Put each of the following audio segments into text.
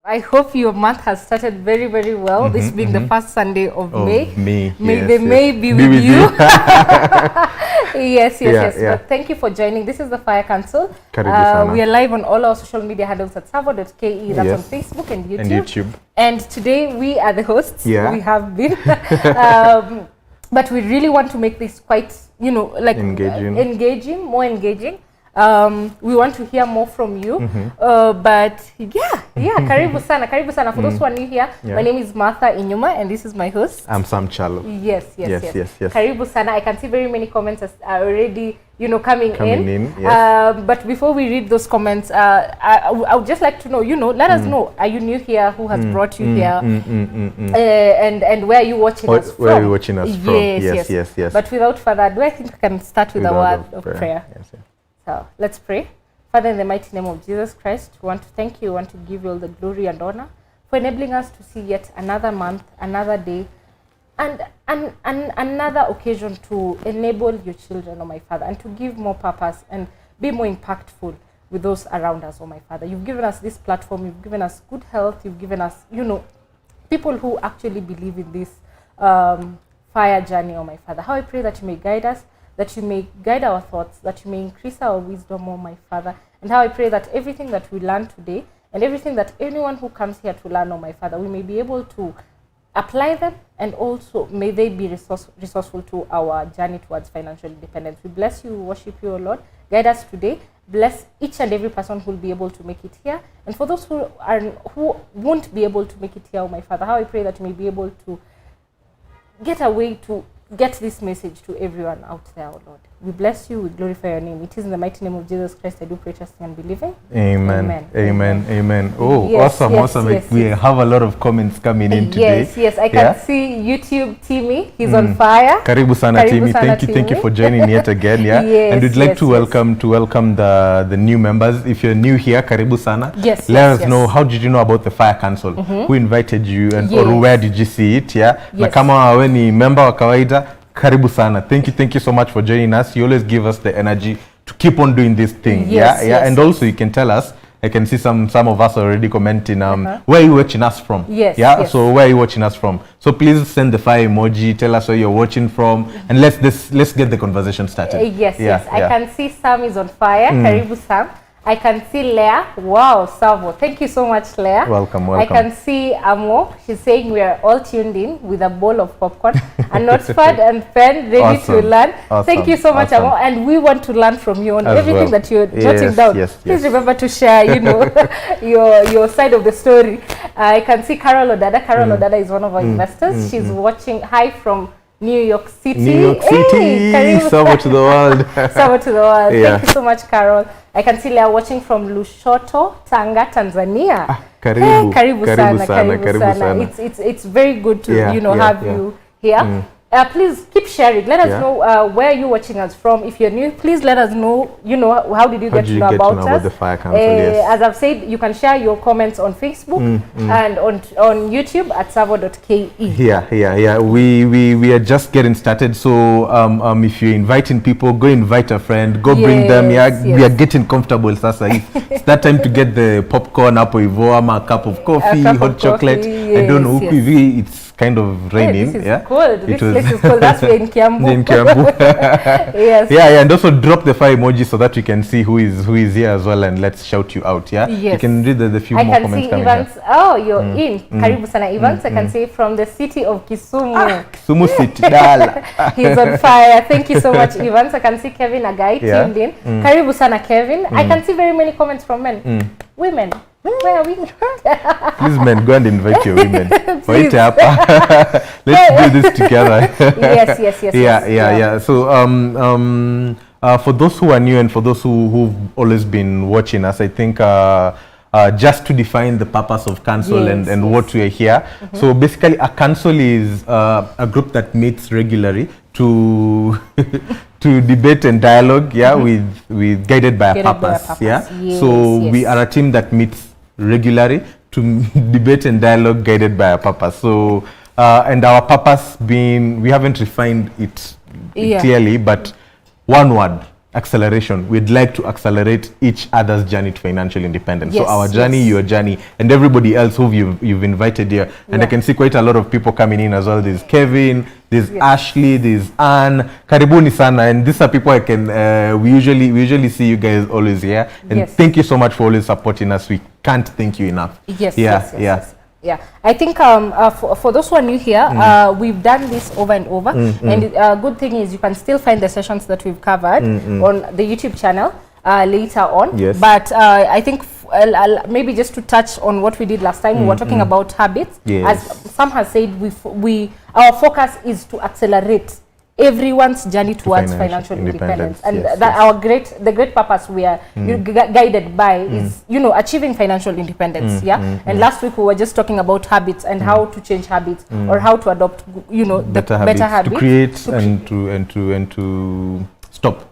I hope your month has started very, very well. This being the first Sunday of May. May yes, the May be with you. Yes. But thank you for joining. This is the F.I.R.E Council. We are live on all our social media handles at TSAVO.ke. That's on Facebook and YouTube. And today we are the hosts. We have been. But we really want to make this quite, like more engaging. We want to hear more from you. But karibu sana. For those who are new here, my name is Martha Inyuma and this is my host. I'm Sam Chalo. Yes. Karibu sana. I can see very many comments are already, coming in. But before we read those comments, I would just like to know, let us know, are you new here? Who has brought you here? And where are you watching us from? Where are you watching us from? Yes. But without further ado, I think we can start with a word of prayer. So let's pray. Father, in the mighty name of Jesus Christ, we want to thank you, we want to give you all the glory and honor for enabling us to see yet another month, another day, and another occasion to enable your children, oh my Father, and to give more purpose and be more impactful with those around us, oh my Father. You've given us this platform, you've given us good health, you've given us, people who actually believe in this fire journey, oh my Father. How I pray that you may guide us, that you may guide our thoughts, that you may increase our wisdom, oh my Father. And how I pray that everything that we learn today and everything that anyone who comes here to learn, oh my Father, we may be able to apply them, and also may they be resourceful to our journey towards financial independence. We bless you, we worship you, oh Lord. Guide us today. Bless each and every person who will be able to make it here. And for those who won't be able to make it here, oh my Father, how I pray that you may be able to get a way to get this message to everyone out there, oh Lord. We bless you, we glorify your name. It is in the mighty name of Jesus Christ I do pray, trusting and believing. Amen. Oh, awesome. We have a lot of comments coming in today. Yes. I can see YouTube Timmy, he's on fire. Karibu sana Timmy. Thank you for joining yet again. And we'd like to welcome the new members. If you're new here, karibu sana. Let us know, how did you know about the F.I.R.E Council? Who invited you, and or where did you see it? Na kama wewe ni member wa kawaida, karibu sana. Thank you so much for joining us. You always give us the energy to keep on doing this thing. And also you can tell us, I can see some of us already commenting where are you watching us from. So where are you watching us from? So please send the fire emoji, tell us where you're watching from, and let's get the conversation started. I can see Sam is on fire. Karibu Sam. I can see Leah. Wow, Savo. Thank you so much, Leah. Welcome. I can see Amo. She's saying we are all tuned in with a bowl of popcorn, a notepad and pen ready to learn. Thank you so much, Amo. And we want to learn from you on everything that you're jotting down. Please remember to share, your side of the story. I can see Carol Odada. Carol Odada is one of our investors. She's watching. Hi from New York City. Savo to the world. Savo to the world. Thank you so much, Carol. I can see Leah watching from Lushoto, Tanga, Tanzania. Karibu sana. It's very good to have you here. Please keep sharing. Let us know where you're watching us from. If you're new, please let us know. How did you get to know about us? The F.I.R.E Council, as I've said, you can share your comments on Facebook and on YouTube at TSAVO.ke. We are just getting started. So if you're inviting people, go invite a friend. Go bring them. We are getting comfortable. Sasa, it's that time to get the popcorn, apple ivoama, a cup of coffee, hot chocolate. I don't know. It's kind of raining. This is cold. This place is cold. That's in Kiambu. And also drop the fire emoji so that we can see who is here as well, and let's shout you out. You can read the few more comments coming. I can see Evans. Oh, you're in. Karibu sana Evans. I can see from the city of Kisumu. Kisumu city. Dala. He's on fire. Thank you so much, Evans. I can see Kevin Agai tuned in. Karibu sana Kevin. I can see very many comments from men. Women. Where are we? Please, men, go and invite your women. Wait up. Let's do this together. Yes. So, for those who are new and for those who've always been watching us, I think just to define the purpose of council and what we are here. So basically, a council is a group that meets regularly to debate and dialogue, with guided by a purpose. We are a team that meets regularly to debate and dialogue guided by a purpose. So and our purpose being, we haven't refined it clearly, but one word: acceleration. We'd like to accelerate each other's journey to financial independence. So our journey, your journey, and everybody else who you've invited here. And I can see quite a lot of people coming in as well. There's Kevin, there's Ashley, there's Anne. Karibuni sana. And these are people I can, we usually see you guys always here. And thank you so much for always supporting us. We can't thank you enough. Yes. Yeah, I think for those who are new here, we've done this over and over. And good thing is you can still find the sessions that we've covered on the YouTube channel later on. But I think maybe just to touch on what we did last time, we were talking about habits. As Sam has said, our focus is to accelerate everyone's journey towards financial independence. And the great purpose we are guided by is, achieving financial independence. And last week we were just talking about habits and how to change habits or how to adopt, better habits to create and to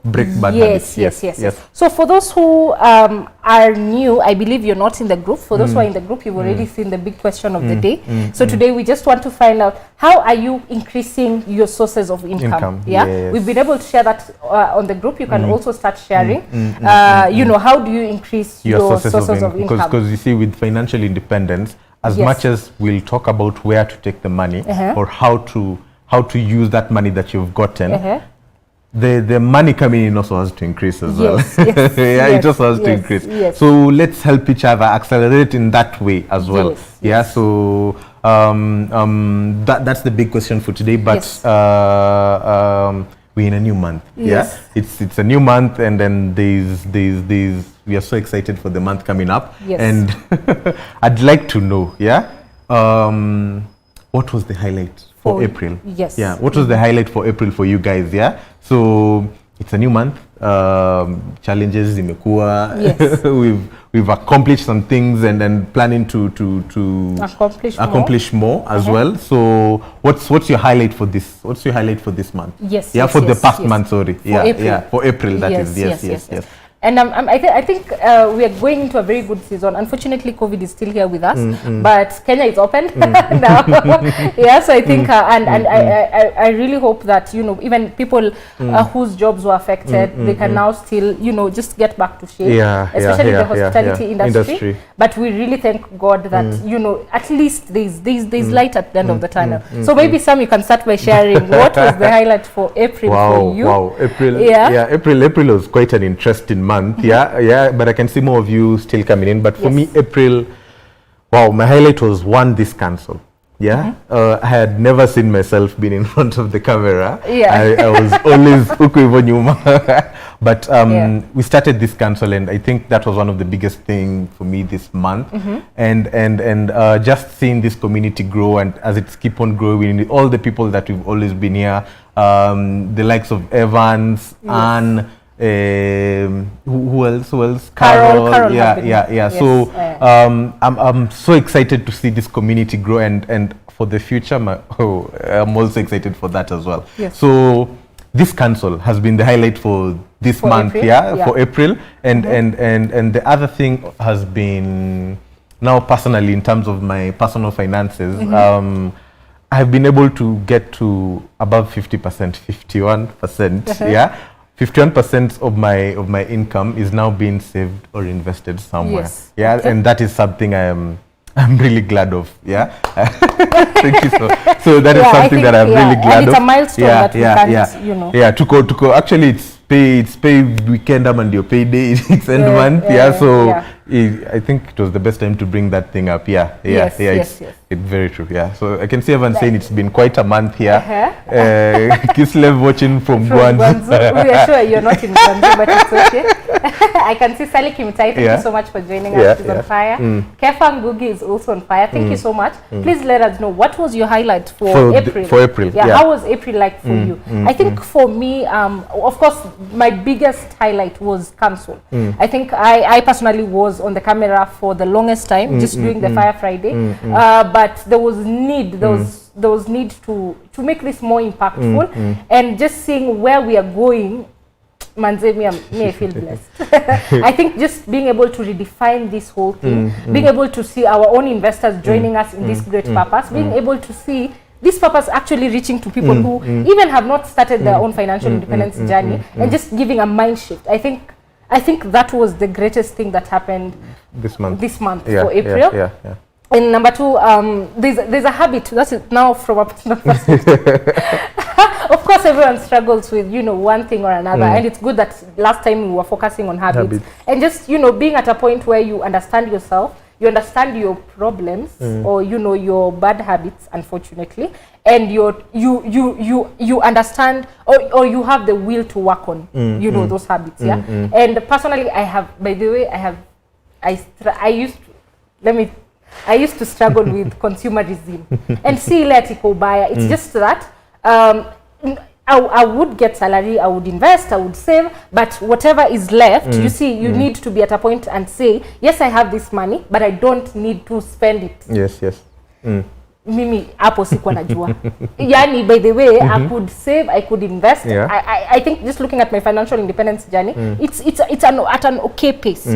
break bad habits. Yes. So for those who are new, I believe you're not in the group. For those who are in the group, you've already seen the big question of the day. So today we just want to find out, how are you increasing your sources of income? We've been able to share that on the group. You can also start sharing. How do you increase your sources of income? Because you see, with financial independence, as much as we'll talk about where to take the money or how to use that money that you've gotten, the money coming in also has to increase as well. It just has to increase. So let's help each other accelerate in that way as well. So that's the big question for today. But we're in a new month. It's a new month, and then we are so excited for the month coming up. And I'd like to know, what was the highlight for April? What was the highlight for April for you guys? So it's a new month. Challenges imekuwa. We've accomplished some things, and then planning to accomplish more as well. So what's your highlight for this? What's your highlight for this month? For the past month. Sorry. For April. That is. Yes. And I think we are going into a very good season. Unfortunately, COVID is still here with us, but Kenya is open now. So I think, and I really hope that, even people whose jobs were affected, they can now still, just get back to shape, especially the hospitality industry. But we really thank God that, at least there's light at the end of the tunnel. So maybe Sam, you can start by sharing what was the highlight for April for you. April was quite an interesting month. But I can see more of you still coming in. But for me, April, my highlight was this council. I had never seen myself being in front of the camera. I was always but we started this council, and I think that was one of the biggest things for me this month. And just seeing this community grow, and as it's keep on growing, all the people that we've always been here, the likes of Evans, Anne, who else? Carol. So I'm so excited to see this community grow, and for the future, I'm also excited for that as well. So this council has been the highlight for this month, for April, and the other thing has been, now personally, in terms of my personal finances, I've been able to get to above 50%, 51%, 51% of my income is now being saved or invested somewhere. And that is something I'm really glad of. Thank you. So that is something that I'm really glad of. It's a milestone that we can't, to go. Actually, it's pay weekend and your payday. It's end month. So I think it was the best time to bring that thing up. It's very true. So I can see everyone saying it's been quite a month here. Kislev watching from Guanzu. We are sure you're not in Guanzu, but it's okay. I can see Sally Kimtai. Thank you so much for joining us. She's on fire. Kefa Ngugi is also on fire. Thank you so much. Please let us know, what was your highlight for April? For April. How was April like for you? I think for me, of course, my biggest highlight was council. I think I personally was on the camera for the longest time, just doing the Fire Friday. But there was need, there was need to make this more impactful, and just seeing where we are going. Manze, me I feel blessed. I think just being able to redefine this whole thing, being able to see our own investors joining us in this great purpose, being able to see this purpose actually reaching to people who even have not started their own financial independence journey and just giving a mind shift. I think that was the greatest thing that happened this month for April. And number 2, there's a habit that is now from a personal perspective. Of course, everyone struggles with, one thing or another. And it's good that last time we were focusing on habits. And just, being at a point where you understand yourself, you understand your problems or, your bad habits, unfortunately. And you understand or you have the will to work on, those habits. And personally, I used to struggle with consumerism and see it's just that I would get salary, I would invest, I would save, but whatever is left, you need to be at a point and say, yes, I have this money, but I don't need to spend it. Yes. Mimi hapo sikuwa najua. Yani, by the way, I could save, I could invest. I think just looking at my financial independence journey, it's at an okay pace,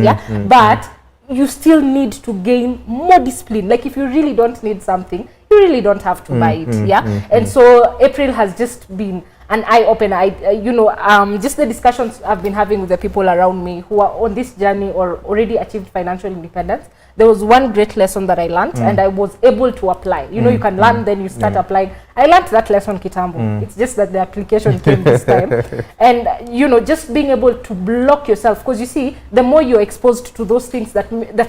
but you still need to gain more discipline. Like if you really don't need something, you really don't have to buy it. And so April has just been an eye-opener. Just the discussions I've been having with the people around me who are on this journey or already achieved financial independence. There was one great lesson that I learned and I was able to apply. You can learn, then you start applying. I learned that lesson kitambo. It's just that the application came this time. And, just being able to block yourself. Because you see, the more you're exposed to those things that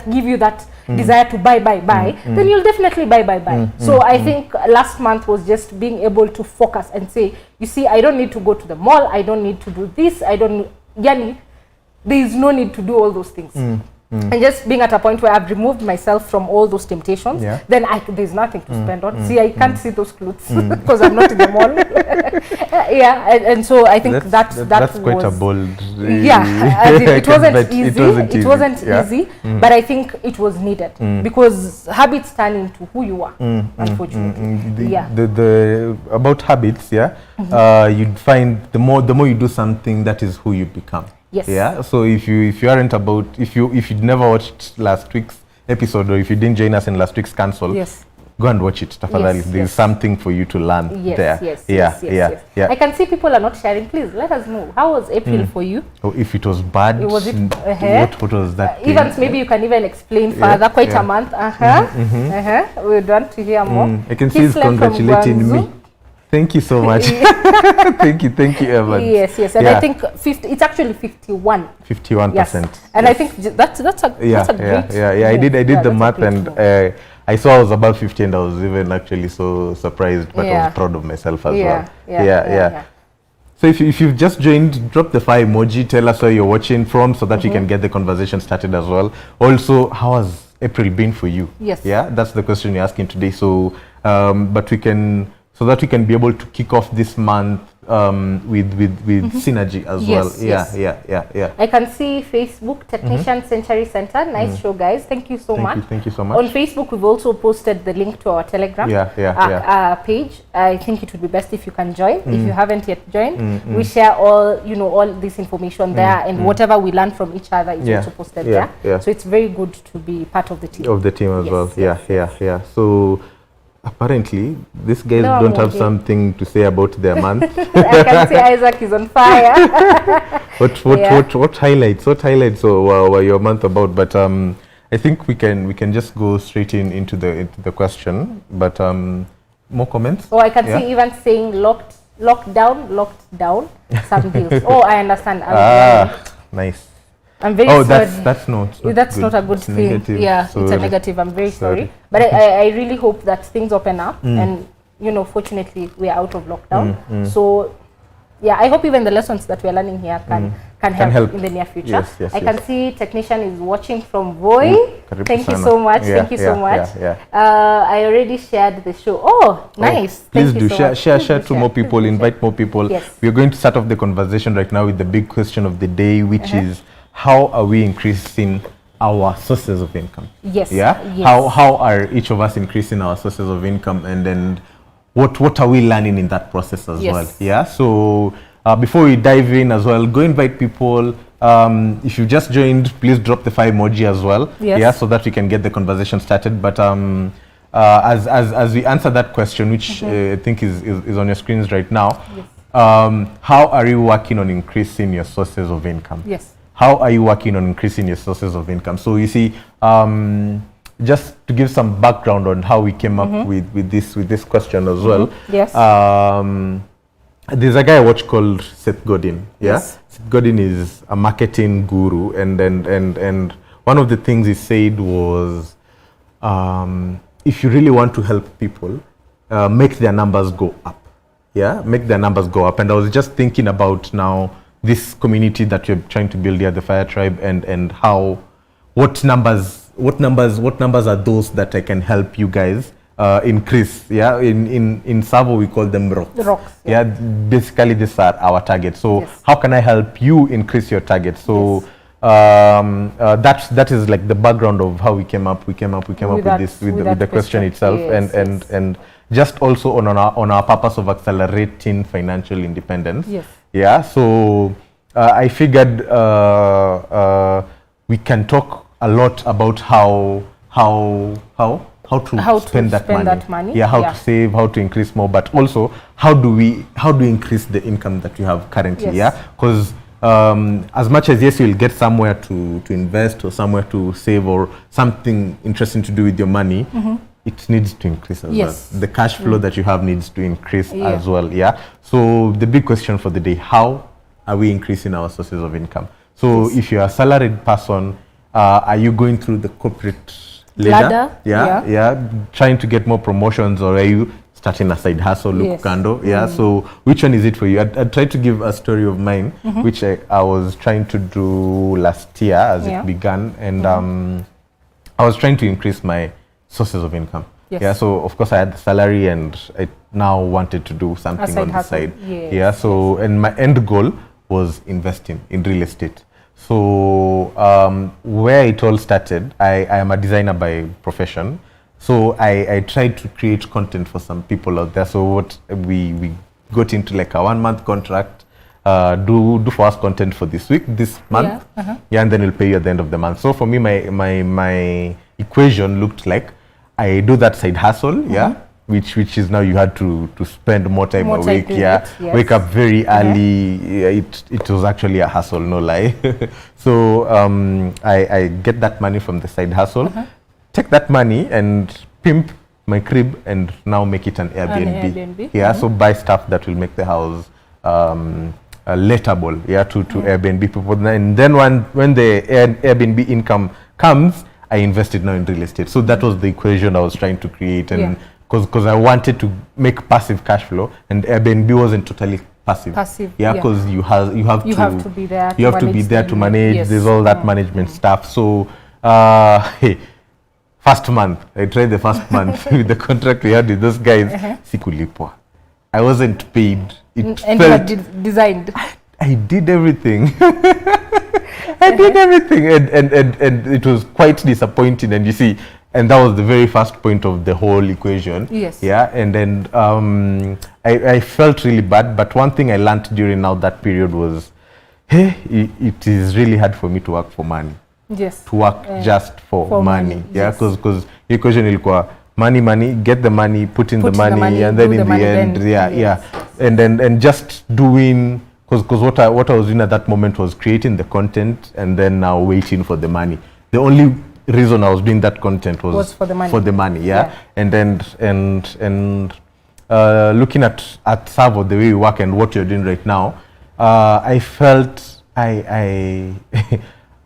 give you that desire to buy, then you'll definitely buy. So I think last month was just being able to focus and say, you see, I don't need to go to the mall. I don't need to do this. There is no need to do all those things. And just being at a point where I've removed myself from all those temptations, then there's nothing to spend on. See, I can't see those clothes because I'm not in the mall. And so I think that's quite a bold. It wasn't easy, but I think it was needed because habits turn into who you are. Unfortunately, about habits, you'd find the more you do something, that is who you become. Yes. Yeah. So if you'd never watched last week's episode, or if you didn't join us in last week's council, go and watch it. There's something for you to learn there. Yes. I can see people are not sharing. Please let us know. How was April for you? Oh, if it was bad, what was that? Evans, maybe you can even explain further. Quite a month. We would want to hear more. I can see he's congratulating me. Thank you so much. Thank you, Evans. Yes, and I think it's actually 51%. 51%. And I think that's a great. I did the math, and I saw I was above 50, and I was even actually so surprised, but I was proud of myself as well. Yeah. So if you've just joined, drop the fire emoji. Tell us where you're watching from, so that we can get the conversation started as well. Also, how has April been for you? Yes. Yeah, that's the question you're asking today. So, so that we can be able to kick off this month with synergy as well. Yeah. I can see Facebook, Technician Century Center. Nice show, guys. Thank you so much. Thank you so much. On Facebook, we've also posted the link to our Telegram page. I think it would be best if you can join. If you haven't yet joined, we share all this information there, and whatever we learn from each other is also posted there. So it's very good to be part of the team. As well. Yeah. So apparently, these guys don't have something to say about their month. I can see Isaac is on fire. What highlights were your month about? But I think we can just go straight into the question. But more comments? Oh, I can see even saying locked down some deals. Oh, I understand. Nice. I'm very sorry. That's not a good thing. Negative. Yeah, it's a negative. I'm very sorry. But I really hope that things open up and, fortunately, we are out of lockdown. So, I hope even the lessons that we're learning here can help in the near future. Yes, I can see Technician is watching from Voi. Thank you so much. Thank you so much. I already shared the show. Oh, nice. Please do share to more people, invite more people. Yes. We're going to start off the conversation right now with the big question of the day, which is, how are we increasing our sources of income? Yes. Yeah. Yes. How are each of us increasing our sources of income, and then what are we learning in that process as well? Yeah. So before we dive in as well, go invite people. If you just joined, please drop the fire emoji as well. Yes. Yeah, so that we can get the conversation started. But as we answer that question, which I think is on your screens right now, how are you working on increasing your sources of income? Yes. How are you working on increasing your sources of income? So you see, just to give some background on how we came up with this question as well. Yes. There's a guy I watch called Seth Godin. Yeah. Yes. Seth Godin is a marketing guru, and one of the things he said was, if you really want to help people, make their numbers go up. Yeah, make their numbers go up. And I was just thinking about now this community that you're trying to build here, the F.I.R.E tribe, and how, what numbers are those that I can help you guys increase? Yeah, in TSAVO we call them rocks. Rocks. Yeah, basically these are our targets. So how can I help you increase your targets? So that is like the background of how we came up with the question itself, and just also on our purpose of accelerating financial independence. Yes. Yeah. So I figured we can talk a lot about how to spend that money. Yeah, how to save, how to increase more, but also how do we increase the income that you have currently? Yes. Yeah, because as much as yes, you'll get somewhere to invest or somewhere to save or something interesting to do with your money, it needs to increase as well. The cash flow that you have needs to increase as well. Yeah. So the big question for the day: how are we increasing our sources of income? So if you're a salaried person, are you going through the corporate ladder? Yeah, trying to get more promotions, or are you starting a side hustle, kando? Yeah. So which one is it for you? I tried to give a story of mine, which I was trying to do last year as it began, and I was trying to increase my sources of income. Yes. Yeah. So of course I had the salary, and I now wanted to do something on the side. Yes. Yeah. So and my end goal was investing in real estate. So where it all started, I am a designer by profession. So I tried to create content for some people out there. So what we got into like a 1-month contract, do for us content for this month, and then we'll pay you at the end of the month. So for me, my equation looked like I do that side hustle, which is now you had to spend more time a week, wake up very early. It was actually a hustle, no lie. So I get that money from the side hustle, take that money and pimp my crib, and now make it an Airbnb. Yeah, so buy stuff that will make the house lettable, to Airbnb people. And then when the Airbnb income comes, I invested now in real estate. So that was the equation I was trying to create, and because I wanted to make passive cash flow, and Airbnb wasn't totally passive. Yeah, because you have to be there. You have to be there to manage. There's all that management stuff. So hey, first month I tried the first month with the contract we had with those guys. Sikulipwa. I wasn't paid. And you had designed. I did everything. I did everything, and it was quite disappointing. And you see, and that was the very first point of the whole equation. Yes. Yeah, and then I felt really bad. But one thing I learned during now that period was, hey, it is really hard for me to work for money. Yes. To work just for money. Yeah, because the equation ilikuwa money, get the money, put in the money, and then in the end, and just doing. Because what I was doing at that moment was creating the content and then now waiting for the money. The only reason I was doing that content was for the money. And looking at TSAVO, the way we work and what you're doing right now, I felt I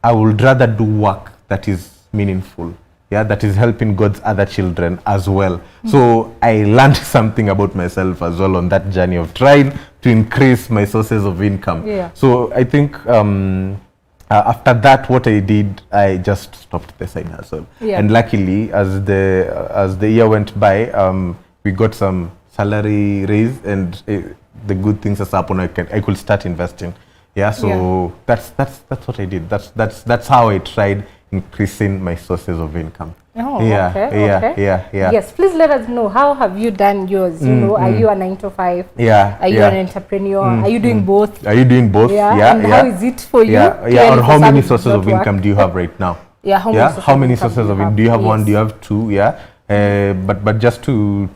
would rather do work that is meaningful. Yeah, that is helping God's other children as well. So I learned something about myself as well on that journey of trying to increase my sources of income. So I think after that, what I did, I just stopped the side hustle. And luckily, as the year went by, we got some salary raise, and the good things has happened. I could start investing. So that's what I did. That's how I tried increasing my sources of income. Yes, please let us know, how have you done yours? You know, are you a 9-to-5? Are you an entrepreneur? Are you doing both? Are you doing both? And how is it for you? Or how many sources of income do you have right now? How many sources of income? Do you have one? Do you have two? But just to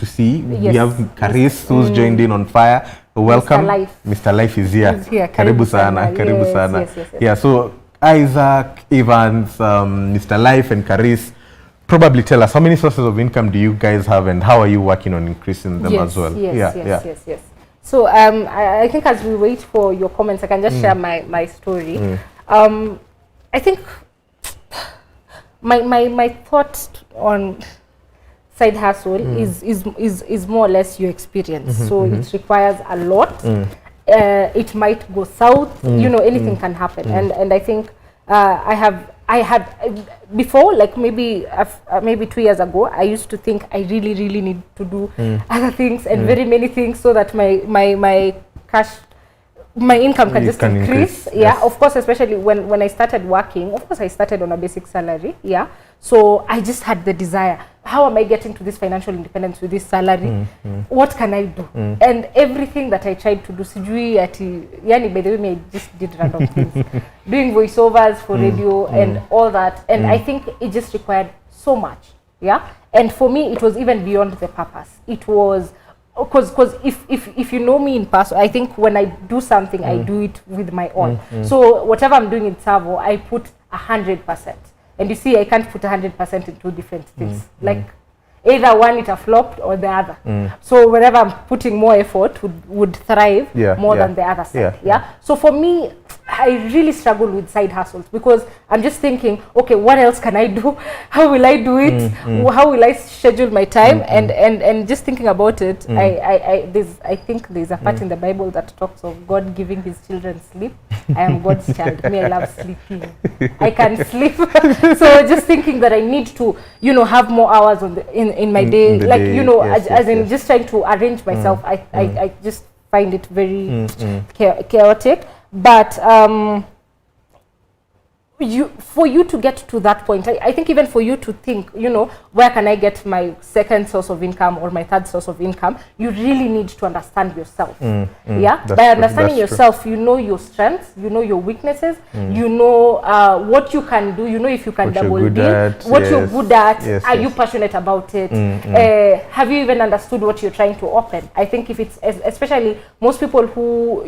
see, we have Karis who's joined in on fire. Welcome. Mr. Life is here. Karibu sana. Karibu sana. Yes. Yeah, so Isaac, Evans, Mr. Life and Karis, probably tell us how many sources of income do you guys have and how are you working on increasing them as well? Yes. So I think as we wait for your comments, I can just share my story. I think my thoughts on side hustle is more or less your experience. So it requires a lot. It might go south. You know, anything can happen. And I think I had before, like maybe 2 years ago, I used to think I really need to do other things and very many things so that my income can just increase. Yeah, of course, especially when I started working, of course I started on a basic salary. Yeah, so I just had the desire, how am I getting to this financial independence with this salary? What can I do? And everything that I tried to do, by the way, I just did random things, doing voiceovers for radio and all that, and I think it just required so much. Yeah, and for me it was even beyond the purpose. It was because if you know me in person, I think when I do something, I do it with my all. So whatever I'm doing in TSAVO, I put 100%. And you see, I can't put 100% in two different things. Like either one it flopped or the other. So whenever I'm putting more effort, would thrive more than the other side. So for me, I really struggle with side hustles because I'm just thinking, okay, what else can I do? How will I do it? How will I schedule my time? And just thinking about it, I think there's a part in the Bible that talks of God giving his children sleep. I am God's child. Me, I love sleeping. I can sleep. So just thinking that I need to, have more hours on in my day, as in just trying to arrange myself. I just find it very chaotic. But for you to get to that point, I think even for you to think, where can I get my second source of income or my third source of income, you really need to understand yourself. By understanding yourself, you know your strengths, you know your weaknesses, you know what you can do, if you can double dip, what you're good at, are you passionate about it, have you even understood what you're trying to open? I think if it's, especially most people who,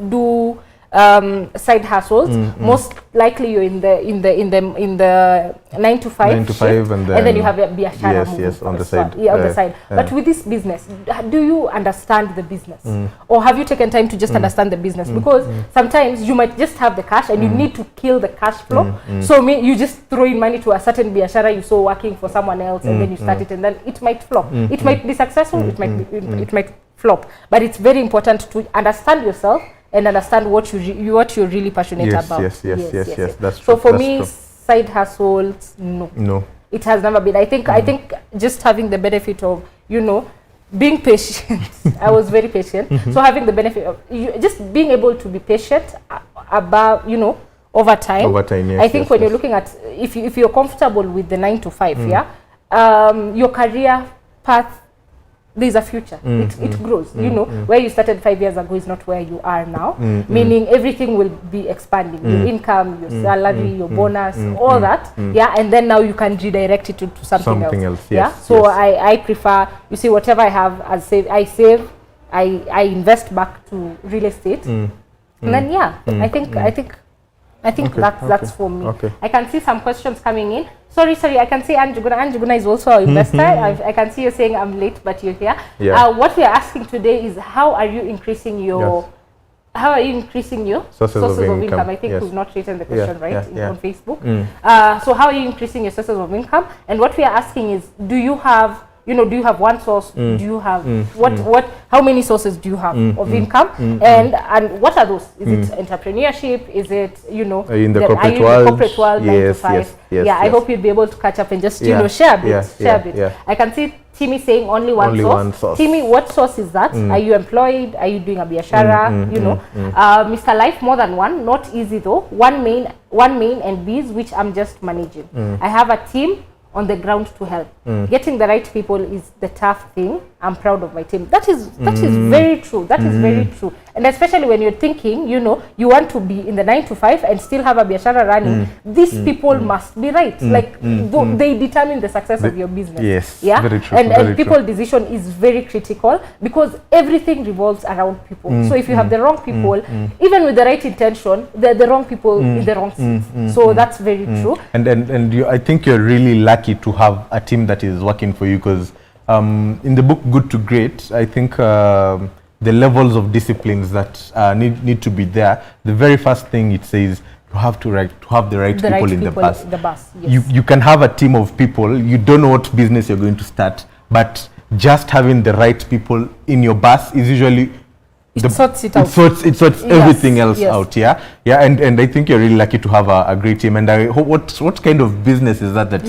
do side hustles, most likely you're in the 9 to 5 shift, and then you have a biashara on the side. On the side. But with this business, do you understand the business, or have you taken time to just understand the business? Because sometimes you might just have the cash and you need to kill the cash flow. So you just throw in money to a certain biashara you saw working for someone else, and then you start it, and then it might flop. It might be successful, it might flop. But it's very important to understand yourself and understand what you're really passionate about. Yes. That's true. So for me, side hustles, no, it has never been. I think just having the benefit of being patient. I was very patient. So having the benefit of just being able to be patient about over time. Yes, I think when you're looking at if you're comfortable with the 9 to 5, your career path, there's a future. It grows. Where you started 5 years ago is not where you are now. Meaning everything will be expanding. Your income, your salary, your bonus, all that. And then now you can redirect it to something else. So I prefer, you see, whatever I have I save, I invest back to real estate. And then I think that's for me. I can see some questions coming in. Sorry, I can see Anjuguna is also an investor. I can see you saying I'm late, but you're here. What we are asking today is how are you increasing your sources of income? I think we've not written the question on Facebook. So how are you increasing your sources of income? And what we are asking is, do you have one source? Do you have how many sources do you have of income? And what are those? Is it entrepreneurship? Is it in the corporate world? 9 to 5? I hope you'll be able to catch up and just share a bit. I can see Timmy saying only one source. Timmy, what source is that? Are you employed? Are you doing a biashara? Mr. Life, more than one. Not easy though. One main and B's which I'm just managing. I have a team on the ground to help. Getting the right people is the tough thing. I'm proud of my team. That is very true. That is very true. And especially when you're thinking, you know, you want to be in the 9 to 5 and still have a biashara running, these people must be right. Like they determine the success of your business. Yes, yeah. Very true. And people's decision is very critical because everything revolves around people. So if you have the wrong people, even with the right intention, the wrong people in the wrong seats. So that's very true. And I think you're really lucky to have a team that is working for you, because in the book Good to Great, I think the levels of disciplines that need to be there. The very first thing it says, you have to have the right people in the bus. Yes. You can have a team of people. You don't know what business you're going to start, but just having the right people in your bus is usually it sorts it out. It sorts everything else out. Yeah. And I think you're really lucky to have a great team. And I hope, what kind of business is that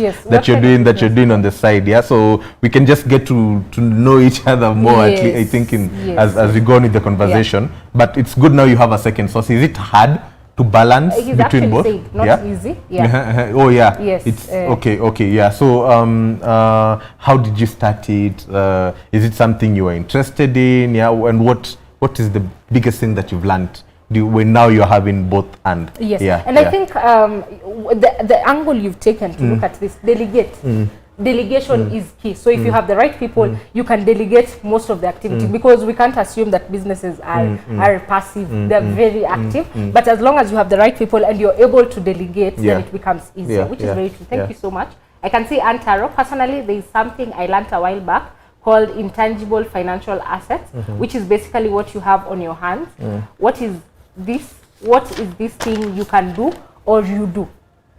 you're doing on the side? Yeah, so we can just get to know each other more. At least, I think as we go on with the conversation. But it's good now you have a second source. Is it hard to balance between both? Not easy. Yeah. Oh yeah. Yes. It's okay. Yeah. So how did you start it? Is it something you were interested in? Yeah. And what is the biggest thing that you've learned when now you're having both and? Yes. Yeah. And I think the angle you've taken to look at this, delegation is key. So if you have the right people, you can delegate most of the activity, because we can't assume that businesses are passive. They're very active. But as long as you have the right people and you're able to delegate, then it becomes easier, which is very true. Thank you so much. I can see Antaro. Personally, there is something I learned a while back called intangible financial assets, which is basically what you have on your hands. What is this thing you can do or you do?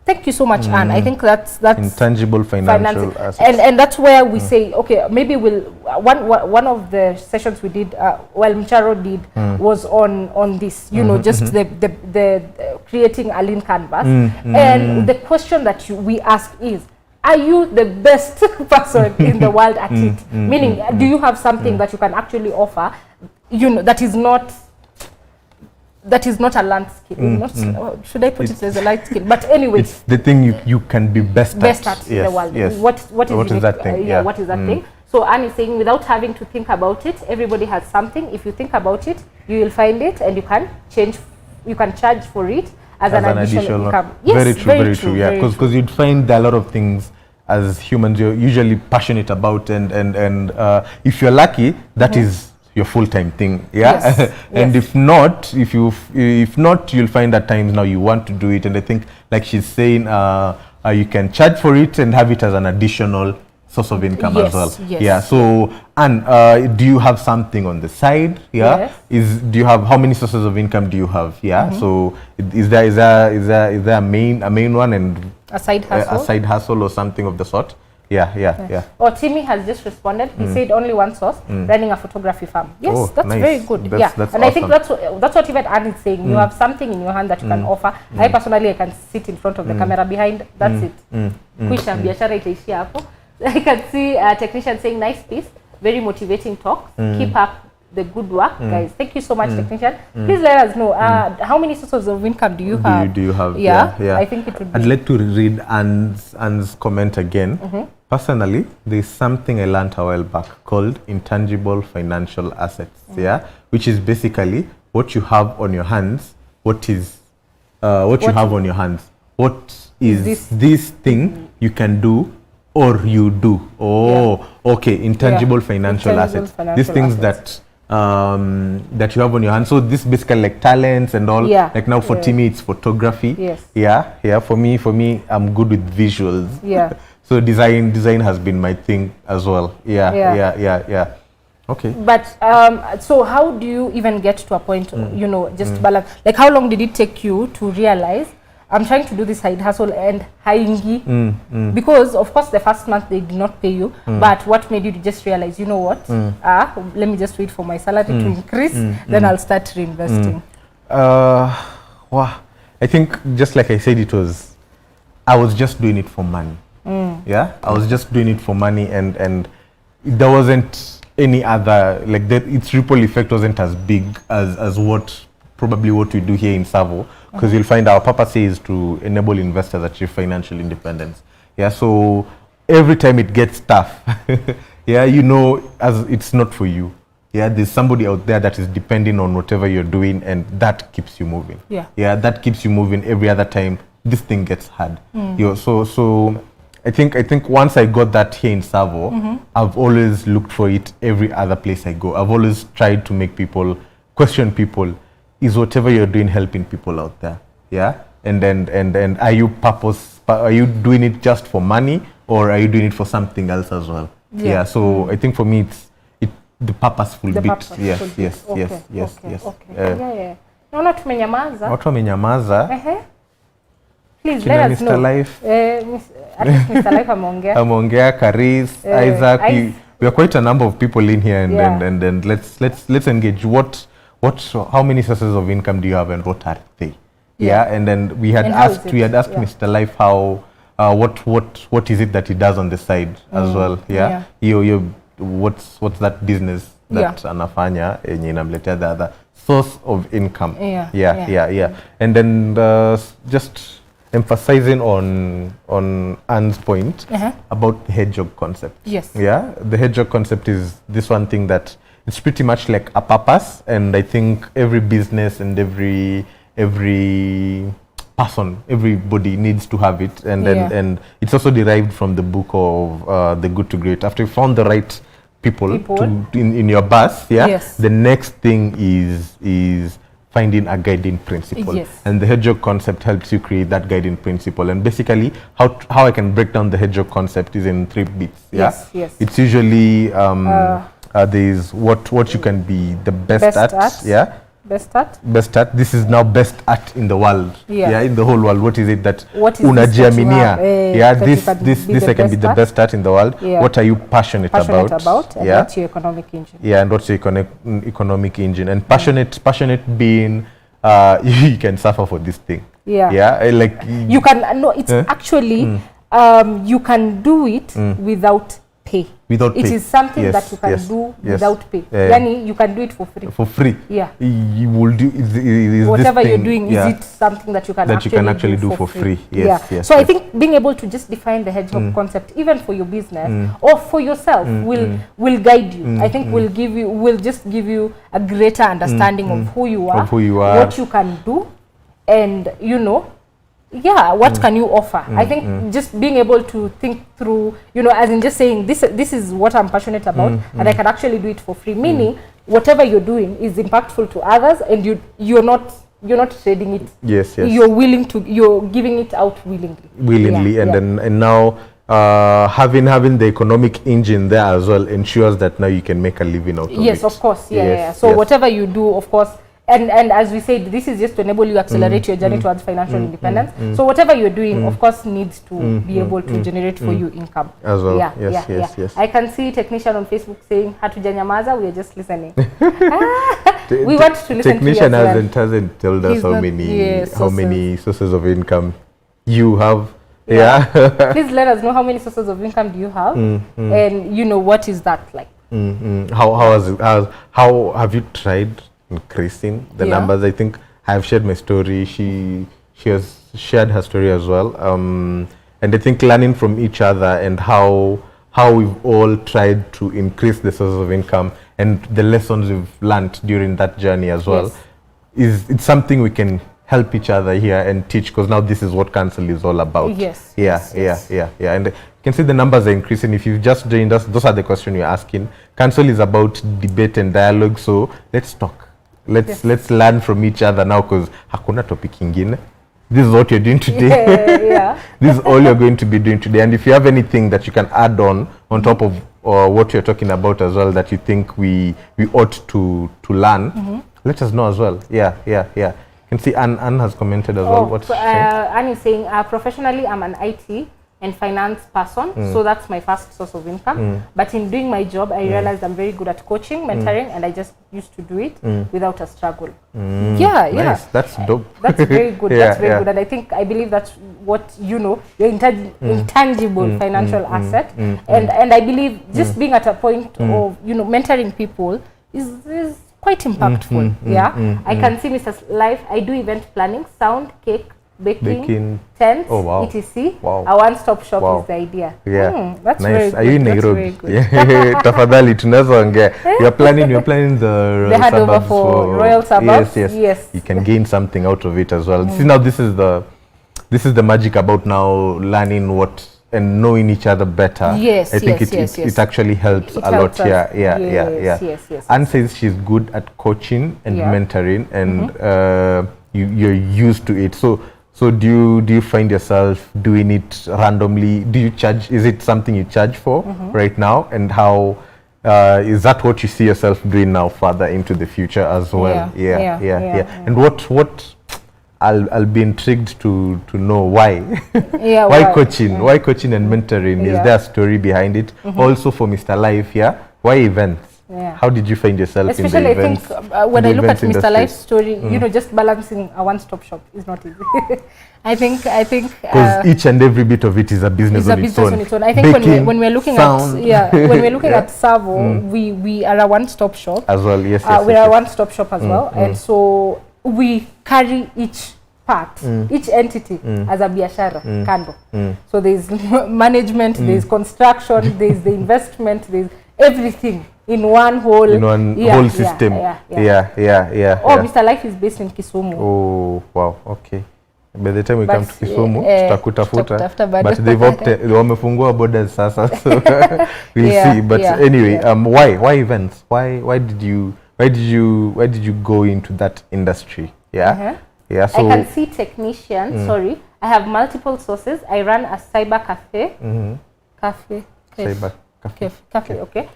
Thank you so much, Anne. I think that's intangible financial assets. And that's where we say, okay, maybe we'll one of the sessions we did, Mcharo did, was on this, you know, just the creating a lean canvas. And the question that we ask is, are you the best person in the world at it? Meaning, do you have something that you can actually offer, you know, that is not a learned skill? Should I put it as a light skill? But anyway, it's the thing you can be best at in the world. Yes. What is that thing? What is that thing? So Anne is saying, without having to think about it, everybody has something. If you think about it, you will find it, and you can charge for it as an additional income. Yes, very true. Yeah, because you'd find a lot of things as humans you're usually passionate about, and if you're lucky, that is your full-time thing. Yeah. And if not, you'll find at times now you want to do it, and I think, like she's saying, you can charge for it and have it as an additional source of income as well. Yeah. So, and do you have something on the side? Yeah. Do you have, how many sources of income do you have? Yeah. So is there a main one and a side hustle or something of the sort? Yeah. Oh, Timmy has just responded. He said only one source, running a photography farm. Yes, that's nice. Very good. That's and awesome. I think that's what even Anne is saying. You have something in your hand that you can offer. I personally, I can sit in front of the camera behind. That's it. Kwisha biashara itaishia hapo. I can see a technician saying, nice piece, very motivating talk. Keep up the good work, guys. Thank you so much, technician. Please let us know how many sources of income do you have? Do you have? Yeah. I think it would be. I'd like to read Anne's comment again. Personally, there's something I learned a while back called intangible financial assets. Which is basically what you have on your hands. What you have on your hands? What is this thing you can do or you do? Okay. Intangible financial assets. These things that you have on your hands. So this basically like talents and all. Like now for Timmy, it's photography. Yeah. For me, I'm good with visuals. So design has been my thing as well. Yeah. Okay. But so how do you even get to a point, you know, just balance? Like how long did it take you to realize, I'm trying to do this side hustle and haingi? Because of course the first month they did not pay you, but what made you just realize, you know what, let me just wait for my salary to increase, then I'll start reinvesting? Wow. I think just like I said, I was just doing it for money. I was just doing it for money, and there wasn't any other, like its ripple effect wasn't as big as what we do here in TSAVO, because you'll find our purpose is to enable investors achieve financial independence. So every time it gets tough, yeah, you know, as it's not for you. Yeah, there's somebody out there that is depending on whatever you're doing, and that keeps you moving. Yeah. Yeah, that keeps you moving every other time this thing gets hard. So I think once I got that here in TSAVO, I've always looked for it every other place I go. I've always tried to make people question people. Is whatever you're doing helping people out there? Yeah, and are you doing it just for money, or are you doing it for something else as well? Yeah. So I think for me it's the purposeful bit. Yes. Naona tumenyamaza. Watu wamenyamaza. Please let us know. Mr. Life. Mr. Life ameongea, Karis, Isaac. We are quite a number of people in here, and let's engage. How many sources of income do you have, and what are they? Yeah, and then we had asked Mr. Life how what is it that he does on the side as well. Yeah. What's that business that anafanya yenye inamletea the other source of income. Yeah. And then just emphasizing on Anne's point about the hedgehog concept. Yes. Yeah, the hedgehog concept is this one thing that it's pretty much like a purpose, and I think every business and every person, everybody needs to have it, and it's also derived from the book of The Good to Great. After you found the right people. In your bus, the next thing is finding a guiding principle, and the hedgehog concept helps you create that guiding principle. And basically how I can break down the hedgehog concept is in 3 bits. It's usually there's what you can be the best at. Best at. This is now best at in the world. In the whole world. What is it that unajiaminia? This I can be the best at in the world. What are you passionate about? And what's your economic engine? And what's your economic engine? And passionate being you can suffer for this thing. Like you can it's actually you can do it without pay. It is something that you can do without pay. Yani you can do it for free. For free. You will do whatever you're doing. Is it something that you can actually do for free? Yes. So I think being able to just define the hedgehog concept, even for your business or for yourself, will guide you. I think will just give you a greater understanding of who you are, what you can do, and what can you offer. I think just being able to think through, as in just saying this is what I'm passionate about, and I can actually do it for free, meaning whatever you're doing is impactful to others, and you're not trading it. Yes. You're giving it out willingly. And now having the economic engine there as well ensures that now you can make a living out of it. Yes, of course. So whatever you do, of course. And as we said, this is just to enable you to accelerate your journey towards financial independence. So whatever you're doing, of course, needs to be able to generate for you income. As well. Yes. I can see technician on Facebook saying, "Hatujanyamaza, we are just listening." We want to listen technician to you. hasn't told us how many sources of income you have. Please let us know how many sources of income do you have, and what is that like? How have you tried increasing the numbers? I think I've shared my story. She has shared her story as well. And I think learning from each other and how we've all tried to increase the sources of income and the lessons we've learned during that journey as well it's something we can help each other here and teach, because now this is what council is all about. Yes. And you can see the numbers are increasing. If you've just joined us, those are the questions you're asking. Council is about debate and dialogue, so let's talk. Let's learn from each other now, because hakuna topic ingine. This is what you're doing today. This is all you're going to be doing today. And if you have anything that you can add on top of what you're talking about as well, that you think we ought to learn, let us know as well. Yeah. You can see Anne has commented as well. What's Anne is saying, professionally, I'm an IT and finance person, so that's my first source of income. But in doing my job, I realized I'm very good at coaching, mentoring, and I just used to do it without a struggle. Nice. That's dope. That's very good. That's very good. And I believe that's what your intangible financial asset. And I believe just being at a point of mentoring people is quite impactful. I can see Mr. Life. I do event planning, sound, cake, baking, tents, etc. Wow. A one-stop shop is the idea. Yeah. That's nice. very good. Are you in Nairobi? Tafadhali tunaweza ongea. You're planning the handover for Royal Suburbs. Yes. You can gain something out of it as well. See, now this is the magic about now learning what and knowing each other better. Yes, I think it actually helps a lot. Yes. Anne says she's good at coaching and mentoring, and you're used to it. So do you find yourself doing it randomly? Do you charge? Is it something you charge for right now? And how is that what you see yourself doing now further into the future as well? Yeah. And what I'll be intrigued to know why. Why coaching? Why coaching and mentoring? Is there a story behind it? Also for Mr. Life, why events? How did you find yourself in the events? Especially I think when I look at Mr. Life's story, just balancing a one-stop shop is not easy. I think because each and every bit of it is a business on its own. I think when we're looking at TSAVO, we are a one-stop shop as well. Yes, we are a one-stop shop as well, and so we carry each part, each entity as a biashara kando. So there's management, there's construction, there's the investment, there's everything in one whole system. Mr. Life is based in Kisumu. Oh wow, okay. By the time we come to Kisumu, tutakutafuta, but they've wamefungua borders sasa, so we'll see. But anyway, why events? Why did you go into that industry? So I can see technician. Sorry, I have multiple sources. I run a cyber cafe. Cafe. Okay.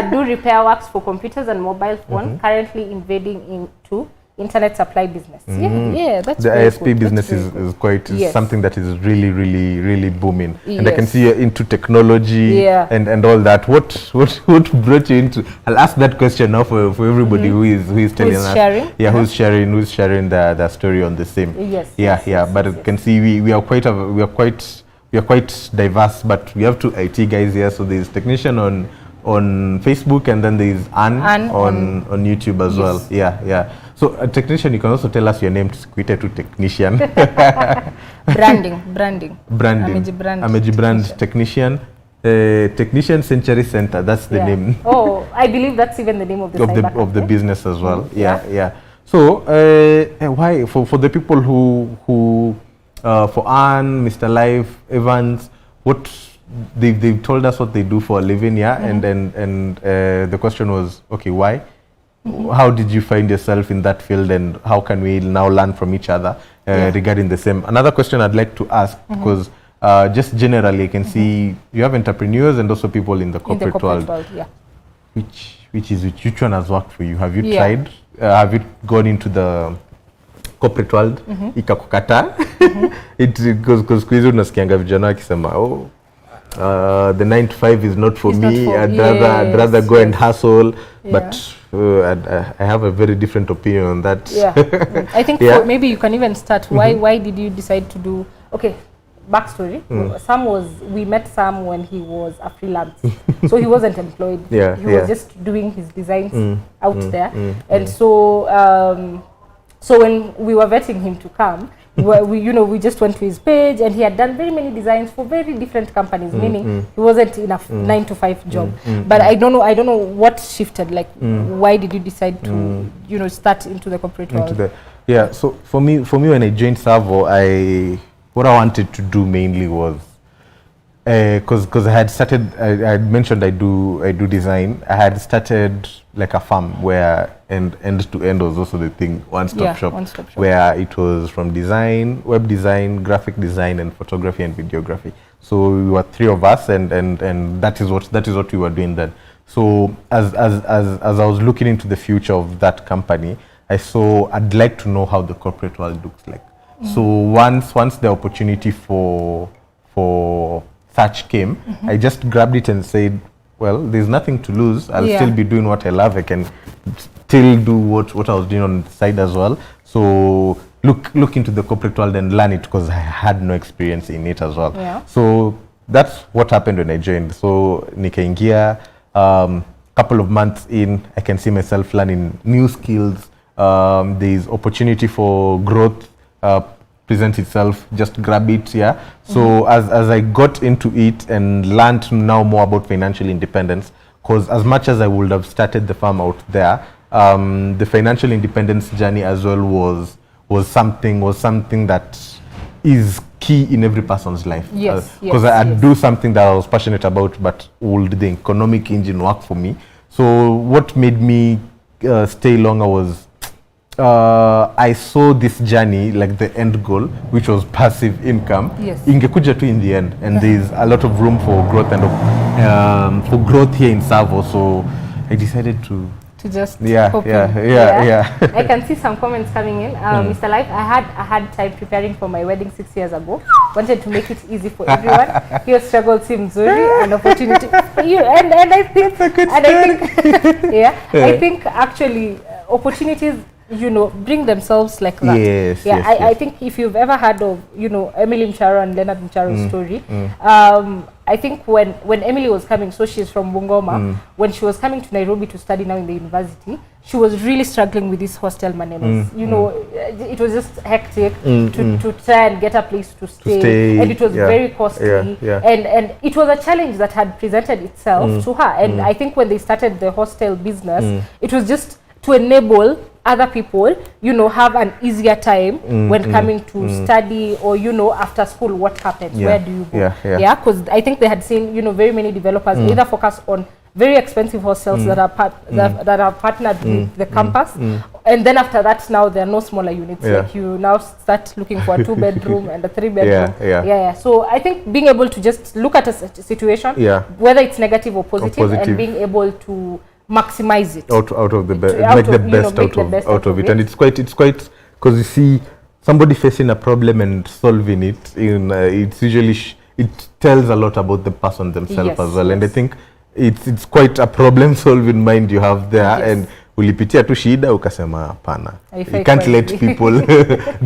Do repair works for computers and mobile phone. Currently invading into internet supply business. That's the ISP business is quite something that is really booming. And I can see you're into technology and all that. What brought you into? I'll ask that question now for everybody who is telling us. Who's sharing the story on the same. But I can see we are quite diverse, but we have two IT guys here. So there's technician on Facebook, and then there's Anne on YouTube as well. So a technician, you can also tell us your name to Squita to technician. Branding. Ameji brand technician. Technician Century Center, that's the name. Oh, I believe that's even the name of the business as well. So why for the people who for Anne, Mr. Life, Evans, what they've told us what they do for a living, and the question was, okay, why? How did you find yourself in that field, and how can we now learn from each other regarding the same? Another question I'd like to ask, because just generally I can see you have entrepreneurs and also people in the corporate world. Which one has worked for you? Have you tried? Have you gone into the corporate world? Ikakukata? Because kwizu unasikianga vijana wakisema, the 9 to 5 is not for me. I'd rather go and hustle, but I have a very different opinion on that. I think maybe you can even start. Why did you decide to do? Okay, backstory. We met Sam when he was a freelance, so he wasn't employed. He was just doing his designs out there, and so when we were vetting him to come, we just went to his page, and he had done very many designs for very different companies, meaning he wasn't in a 9 to 5 job. But I don't know what shifted. Like, why did you decide to start into the corporate world? So for me when I joined TSAVO, what I wanted to do mainly was because I had mentioned I do design. I had started like a farm where end to end was also the thing, one-stop shop, where it was from design, web design, graphic design, and photography and videography. So we were 3 of us, and that is what we were doing then. So as I was looking into the future of that company, I saw I'd like to know how the corporate world looks like. So once the opportunity for search came, I just grabbed it and said, well, there's nothing to lose. I'll still be doing what I love. I can still do what I was doing on the side as well. So look into the corporate world and learn it, because I had no experience in it as well. So that's what happened when I joined. So nikaingia, couple of months in, I can see myself learning new skills. There's opportunity for growth. presents itself, just grab it. Yeah. So as I got into it and learned now more about financial independence, because as much as I would have started the farm out there, the financial independence journey as well was something that is key in every person's life. Yes. Because I do something that I was passionate about, but would the economic engine work for me? So what made me stay longer was I saw this journey, like the end goal, which was passive income. Ingekuja tu in the end, and there's a lot of room for growth and for growth here in TSAVO. So I decided to just yeah. I can see some comments coming in. Mr. Life, I had time preparing for my wedding 6 years ago. Wanted to make it easy for everyone. Your struggle seems zuri, an opportunity for you. And I think I think actually opportunities, you know, bring themselves like that. I think if you've ever heard of, you know, Emily Mcharo and Leonard Mcharo's story, I think when Emily was coming, so she's from Bungoma, when she was coming to Nairobi to study now in the university, she was really struggling with these hostel manenos. You know, it was just hectic to try and get a place to stay. And it was very costly. And it was a challenge that had presented itself to her. And I think when they started the hostel business, it was just to enable other people, you know, have an easier time when coming to study, or, you know, after school, what happens? Where do you go? Because I think they had seen, you know, very many developers either focus on very expensive hostels that are that are partnered with the campus, and then after that, now there are no smaller units. Like you now start looking for a 2-bedroom and a 3-bedroom. So I think being able to just look at a situation, whether it's negative or positive, and being able to maximize it out of the best, make the best out of it. And it's quite because you see somebody facing a problem and solving it in it's usually it tells a lot about the person themselves as well. And I think it's quite a problem solving mind you have there. And ulipitia tu shida ukasema hapana, you can't let people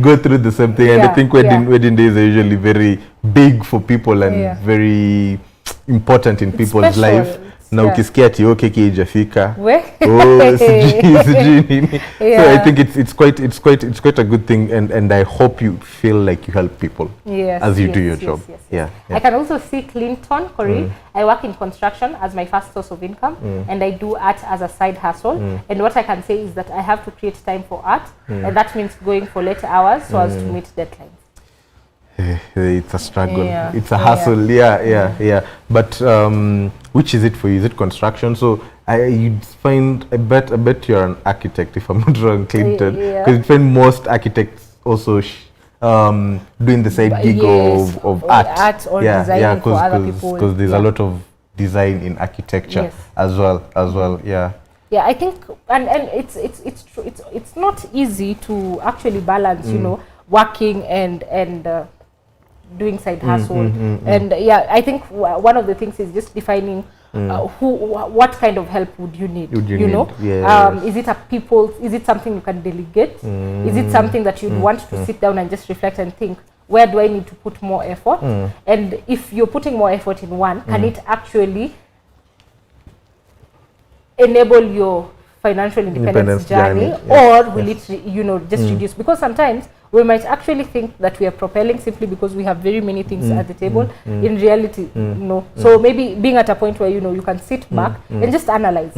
go through the same thing. And I think wedding days are usually very big for people and very important in people's life. Na ukisikia ati keki haijafika, sijui nini. So I think it's quite a good thing, and I hope you feel like you help people as you do your job. I can also see Clinton Corey. I work in construction as my first source of income, and I do art as a side hustle. And what I can say is that I have to create time for art, and that means going for late hours so as to meet deadlines. It's a struggle. It's a hustle. But which is it for you? Is it construction? So you'd find, I bet you're an architect, if I'm not wrong, Clinton, because you find most architects also doing the side gig of art or designing for other people. Because there's a lot of design in architecture as well. I think and it's true. It's not easy to actually balance, you know, working and doing side hustle. And I think one of the things is just defining what kind of help would you need, you know. Is it is it something you can delegate? Is it something that you'd want to sit down and just reflect and think, where do I need to put more effort? And if you're putting more effort in one, can it actually enable your financial independence journey, or will it, you know, just reduce? Because sometimes we might actually think that we are propelling simply because we have very many things at the table. In reality, no. So maybe being at a point where, you know, you can sit back and just analyze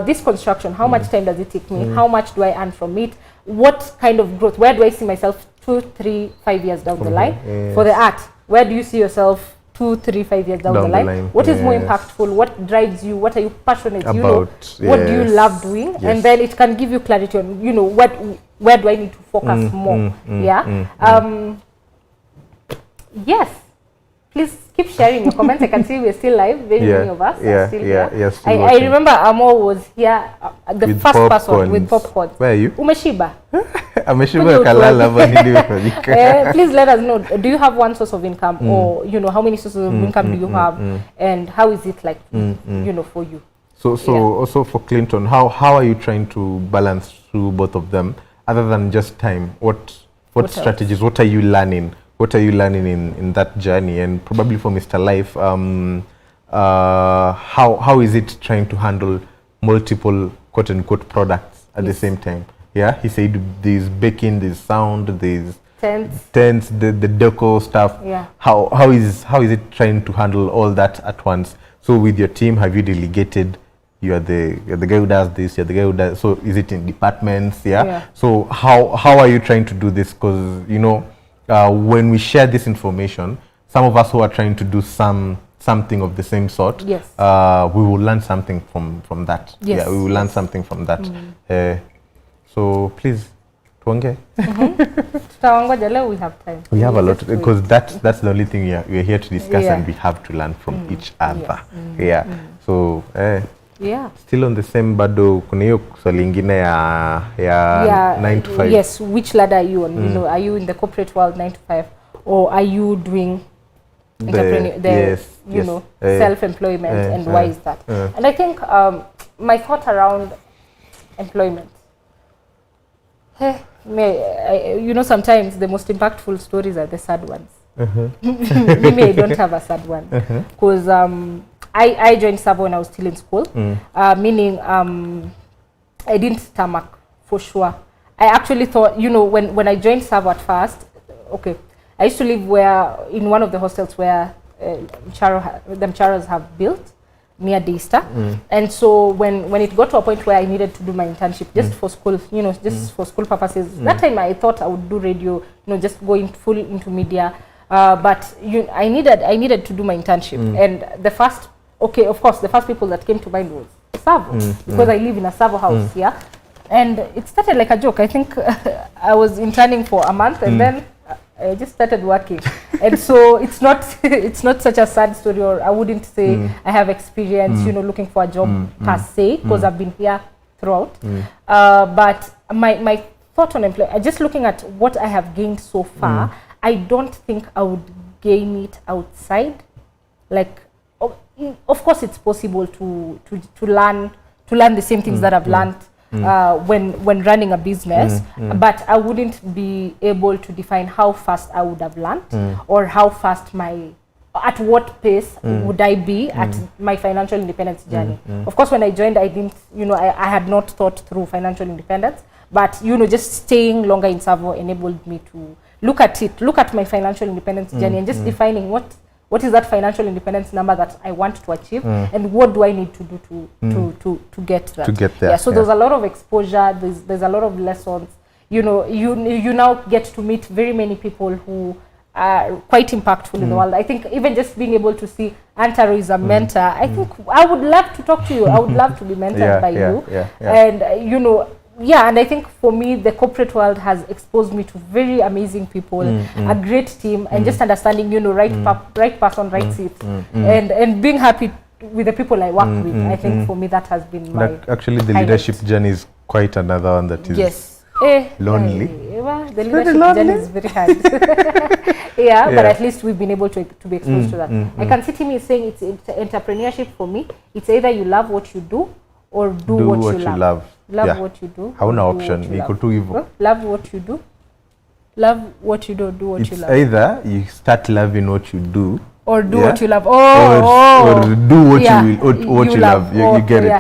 this construction. How much time does it take me? How much do I earn from it? What kind of growth? Where do I see myself 2, 3, 5 years down the line? For the art, where do you see yourself 2, 3, 5 years down the line? What is more impactful? What drives you? What are you passionate about? You know, what do you love doing? And then it can give you clarity on, you know, where do I need to focus more? Yes. Please keep sharing your comments. I can see we're still live. Very many of us are still here. I remember Amo was here, the with first person with popcorn. Where are you? Umeshiba. Please let us know. Do you have one source of income, or, you know, how many sources of income do you have, and how is it like, you know, for you? So also for Clinton, how are you trying to balance through both of them, other than just time? What strategies? What are you learning? What are you learning in that journey? And probably for Mr. Life, how is it trying to handle multiple quote-unquote products at the same time? Yeah, he said there's baking, there's sound, there's tents, the deco stuff. Yeah. How is it trying to handle all that at once? So with your team, have you delegated? You're the guy who does this. You're the guy who does. So is it in departments? Yeah. So how are you trying to do this? Because when we share this information, some of us who are trying to do something of the same sort, yes, we will learn something from that. Yes. Yeah, we will learn something from that. So please, tuonge. We have time. We have a lot because that's the only thing we're here to discuss, and we have to learn from each other. Yeah. So still on the same bado, kuna hiyo swali ingine ya 9 to 5. Yes, which ladder are you on? Are you in the corporate world 9 to 5, or are you doing self-employment, and why is that? And I think my thought around employment, sometimes the most impactful stories are the sad ones. Maybe I don't have a sad one, because I joined TSAVO when I was still in school, meaning I didn't stomach for sure. I actually thought, when I joined TSAVO at first, I used to live in one of the hostels where the Mcharas have built near Daystar. And so when it got to a point where I needed to do my internship just for school, just for school purposes, that time I thought I would do radio, just going full into media. But I needed to do my internship. And the first people that came to mind was TSAVO, because I live in a TSAVO house here. And it started like a joke. I think I was interning for a month, and then I just started working. And so it's not such a sad story, or I wouldn't say I have experience, looking for a job per se, because I've been here throughout. But my thought on employment, just looking at what I have gained so far, I don't think I would gain it outside. Like, of course, it's possible to learn the same things that I've learned when running a business, but I wouldn't be able to define how fast I would have learned, or how fast at what pace would I be at my financial independence journey. Of course, when I joined, I didn't, I had not thought through financial independence, but just staying longer in TSAVO enabled me to look at my financial independence journey, and just defining what is that financial independence number that I want to achieve, and what do I need to do to get that? To get there. Yeah, so there's a lot of exposure, there's a lot of lessons. You now get to meet very many people who are quite impactful in the world. I think even just being able to see Antaro is a mentor, I think I would love to talk to you. I would love to be mentored by you. And and I think for me, the corporate world has exposed me to very amazing people, a great team, and just understanding, right person, right seat, and being happy with the people I work with. I think for me that has been my actually the leadership journey is quite another one that is lonely. The leadership journey is very hard. But at least we've been able to be exposed to that. I can see Timmy saying it's entrepreneurship for me. It's either you love what you do, or do what you love. Love what you do. Hauna option. Iko tu hivyo. Love what you do. Love what you do. Do what you love. Either you start loving what you do, or do what you love. Or do what you love. You get it.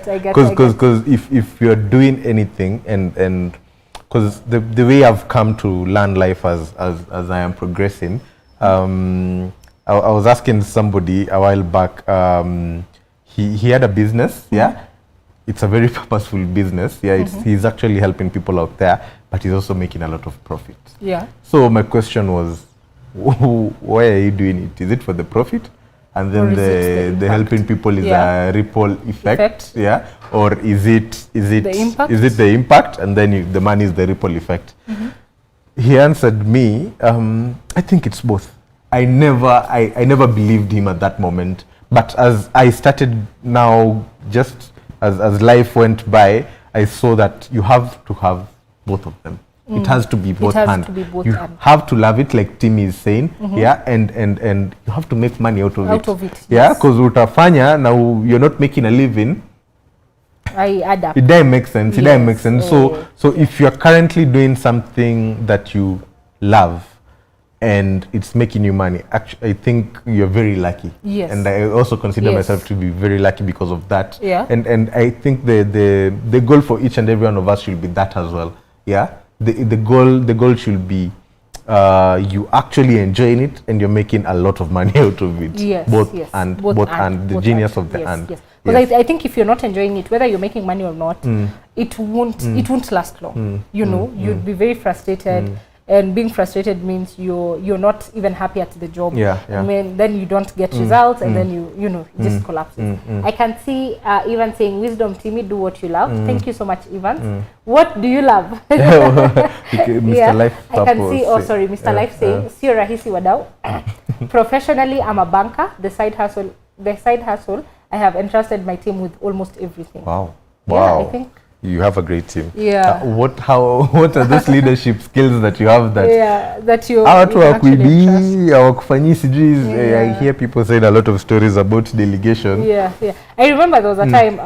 I get. Because if you're doing anything, and because the way I've come to learn life as I am progressing, I was asking somebody a while back. He had a business. It's a very purposeful business. He's actually helping people out there, but he's also making a lot of profit. So my question was, why are you doing it? Is it for the profit? And then the helping people is a ripple effect. Or is it the impact? And then the money is the ripple effect. He answered me, I think it's both. I never believed him at that moment, but as I started now, just as life went by, I saw that you have to have both of them. It has to be both hands. You have to love it, like Tim is saying, and you have to make money out of it. Because utafanya now you're not making a living. I adapt. It doesn't make sense. It doesn't make sense. So if you're currently doing something that you love, and it's making you money, actually, I think you're very lucky. And I also consider myself to be very lucky because of that. And I think the goal for each and every one of us should be that as well. The goal should be you actually enjoying it and you're making a lot of money out of it. Yes, both yes. And the genius of the yes, and. Yes. Because I think if you're not enjoying it, whether you're making money or not, it won't last long. You know, you'd be very frustrated. And being frustrated means you're not even happy at the job. I mean, then you don't get results, and then you know it just collapses. I can see Ivan saying, "Wisdom, Timmy, do what you love." Thank you so much, Ivan. What do you love? Mr. Life. I can see. Oh, sorry, Mr. Life saying, "Sio rahisi wadau." Professionally, I'm a banker. The side hustle. I have entrusted my team with almost everything. Wow. Yeah, I think. You have a great team. Yeah. What are those leadership skills that you have that you actually trust? I hear people saying a lot of stories about delegation. Yeah. I remember there was a time,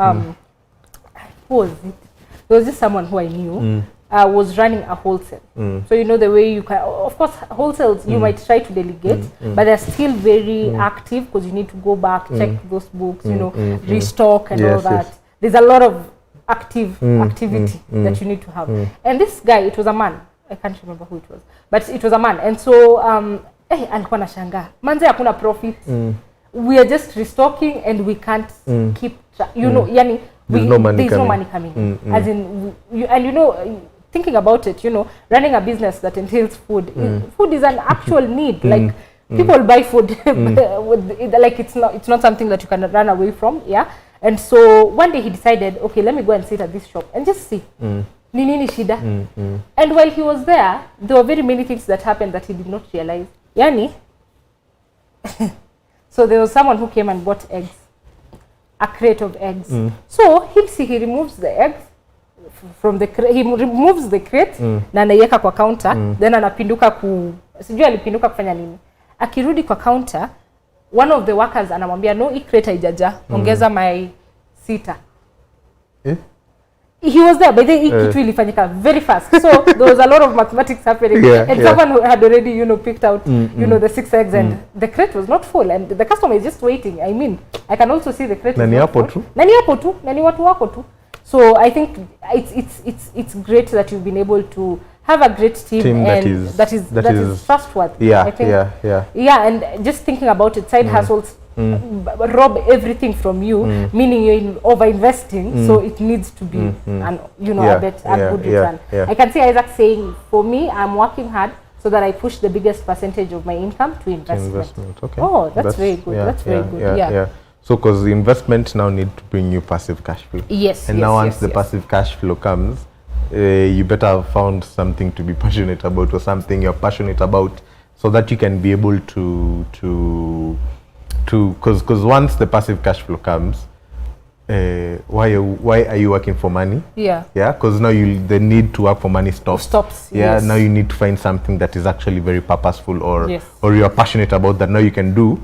who was it? There was just someone who I knew was running a wholesale. So you know the way you can, of course, wholesales you might try to delegate, but they're still very active because you need to go back, check those books, you know, restock and all that. Yes. There's a lot of activity that you need to have. And this guy, it was a man. I can't remember who it was, but it was a man. And so, alikuwa na shanga. Manze hakuna profit. We are just restocking and we can't keep, you know, yani, there's no money coming. As in, you know, thinking about it, you know, running a business that entails food. Food is an actual need. Like, people buy food, like it's not something that you can run away from. Yeah. And so one day he decided, okay, let me go and sit at this shop and just see. Nini shida. And while he was there were very many things that happened that he did not realize. Yani, so there was someone who came and bought eggs, a crate of eggs. So he removes the eggs from the crate. He removes the crate na anaiweka kwa counter, then anapinduka sijui alipinduka kufanya nini. Akirudi kwa counter, one of the workers anamwambia, no, hii crate haijaja, ongeza my sita. He was there, but it really ilifanyika very fast. So there was a lot of mathematics happening, and someone who had already, you know, picked out, you know, the 6 eggs, and the crate was not full, and the customer is just waiting. I mean, I can also see the crate. Nani hapo tu, nani watu wako tu. So I think it's great that you've been able to have a great team and that is trustworthy. I think. Yeah, and just thinking about it, side hustles rob everything from you, meaning you're over investing, so it needs to be an, you know, a good return. I can see Isaac saying, for me, I'm working hard so that I push the biggest percentage of my income to investment. Okay. Oh, that's very good. That's very good. Yeah. So, because the investment now need to bring you passive cash flow. Yes. And now once the passive cash flow comes, you better have found something to be passionate about, or something you're passionate about, so that you can be able to because once the passive cash flow comes, why are you working for money? Because now the need to work for money stops. Now you need to find something that is actually very purposeful, or you're passionate about, that now you can do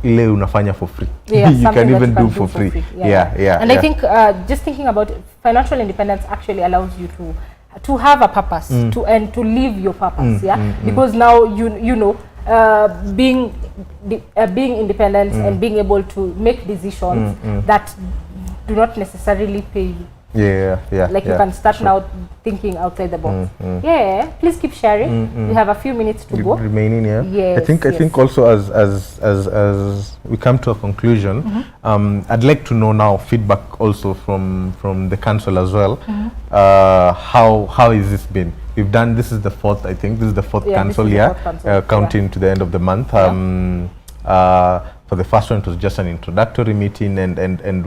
ile unafanya for free. You can even do for free. And I think just thinking about it, financial independence actually allows you to have a purpose, to live your purpose. Because now you know, being independent and being able to make decisions that do not necessarily pay you. Like you can start now thinking outside the box. Please keep sharing. We have a few minutes to go remaining. I think also as we come to a conclusion, I'd like to know now feedback also from the council as well. How has this been? We've done, this is the fourth, I think this is the fourth council, counting to the end of the month. For the first one, it was just an introductory meeting, and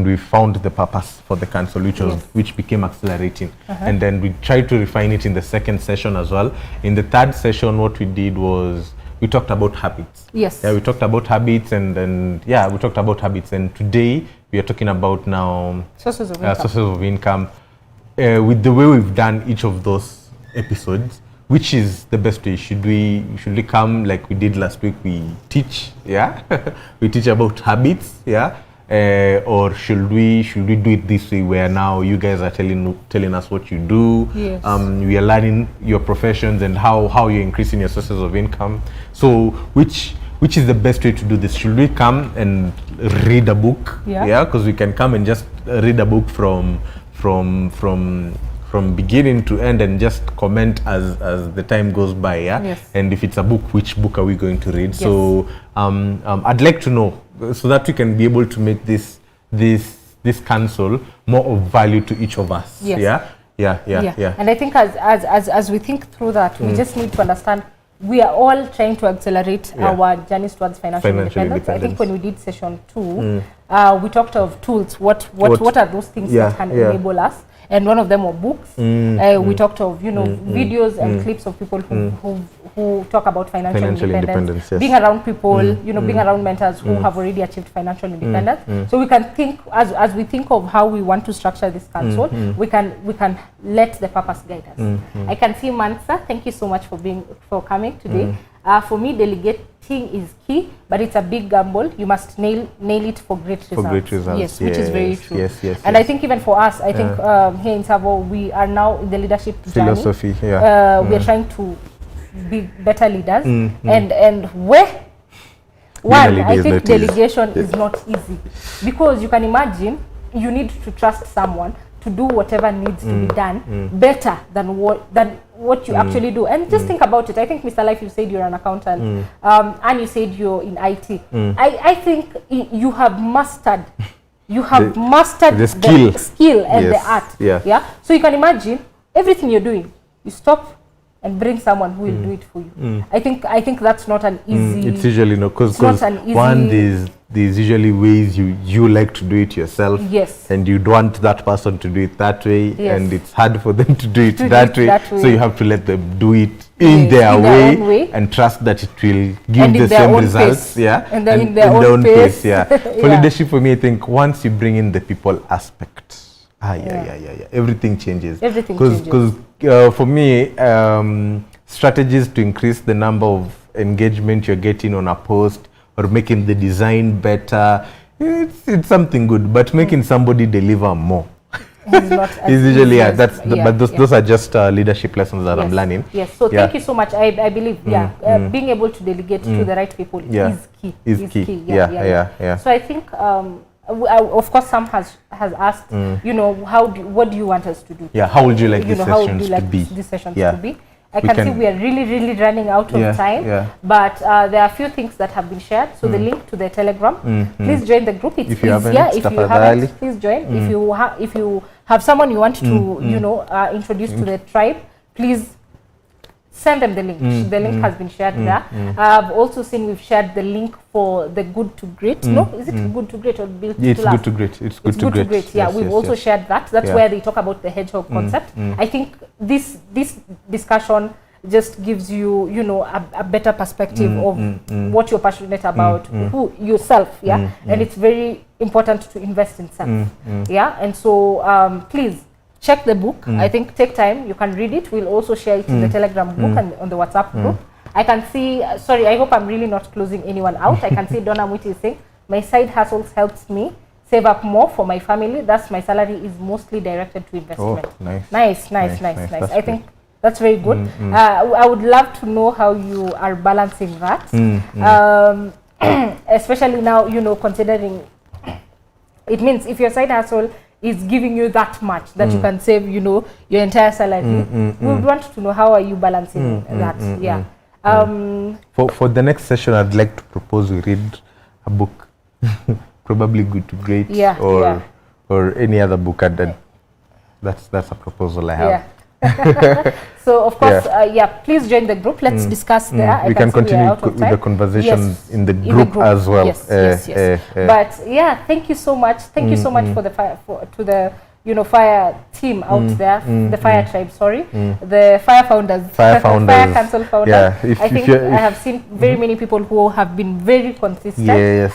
we found the purpose for the council, which became accelerating. And then we tried to refine it in the second session as well. In the third session, what we did was we talked about habits. We talked about habits, and we talked about habits. And today we are talking about now sources of income. With the way we've done each of those episodes, which is the best way? Should we come like we did last week? We teach, we teach about habits, or should we do it this way, where now you guys are telling us what you do? We are learning your professions and how you're increasing your sources of income. So which is the best way to do this? Should we come and read a book? Because we can come and just read a book from from beginning to end and just comment as the time goes by, yeah? Yes. And if it's a book, which book are we going to read? Yes. So I'd like to know, so that we can be able to make this council more of value to each of us. Yes. Yeah. And I think as we think through that, we just need to understand we are all trying to accelerate our journeys towards financial independence. I think when we did session 2, we talked of tools. What are those things that can enable us? And one of them were books. We talked of videos and clips of people who talk about financial independence. Yes. Being around people, being around mentors who have already achieved financial independence. So we can think as we think of how we want to structure this council, we can let the purpose guide us. I can see Mansa. Thank you so much for coming today. For me, delegating is key, but it's a big gamble. You must nail it for great results. Yes, which is very true. Yes. And I think even for us, I think here in TSAVO, we are now in the leadership philosophy. We are trying to be better leaders. And I think delegation is not easy, because you can imagine you need to trust someone to do whatever needs to be done better than what you actually do. And just think about it. I think, Mr. Life, you said you're an accountant, and you said you're in IT. I think you have mastered the skill and the art. Yeah. So you can imagine everything you're doing, you stop and bring someone who will do it for you. I think that's not an easy. It's usually because one there's usually ways you like to do it yourself. Yes. And you don't want that person to do it that way. Yes. And it's hard for them to do it that way. So you have to let them do it in their own way and trust that it will give the same results. Pace. Yeah. And then in their own pace. Yeah. For leadership, for me, I think once you bring in the people aspect, everything changes. Because for me, strategies to increase the number of engagement you're getting on a post or making the design better, it's something good. But making somebody deliver more is usually but those are just leadership lessons that I'm learning. Yes. So thank you so much. I believe being able to delegate to the right people is key. Yeah. So I think. Of course, Sam has asked, what do you want us to do? Yeah, how would you like these sessions to be? I can see we are really running out of time, but there are a few things that have been shared. So the link to the Telegram, please join the group. It's if you haven't, please join. If you have someone you want to introduce to the tribe, please send them the link. The link has been shared there. I've also seen we've shared the link for the Good to Great. No, is it Good to Great or Built to Last? Good to Great. It's Good to Great. Yeah, we've also shared that. That's where they talk about the hedgehog concept. I think this discussion just gives you, a better perspective of what you're passionate about, who yourself, and it's very important to invest in self, and so please. Check the book. I think take time. You can read it. We'll also share it in the Telegram book and on the WhatsApp group. I can see, sorry, I hope I'm really not closing anyone out. I can see Donna Mwiti is saying, my side hustles helps me save up more for my family. Thus, my salary is mostly directed to investment. Oh, nice. I think that's very good. I would love to know how you are balancing that. Especially now, considering it means if your side hustle is giving you that much that you can save, your entire salary. We would want to know how are you balancing that. For the next session, I'd like to propose we read a book, probably Good to Great, or any other book. That's a proposal I have. So of course, please join the group. Let's discuss there. We can continue with the conversation in the group as well. Yes. But thank you so much. Thank you so much for the FIRE team out there, the FIRE tribe. The FIRE founders, FIRE Council founders. I think I have seen very many people who have been very consistent.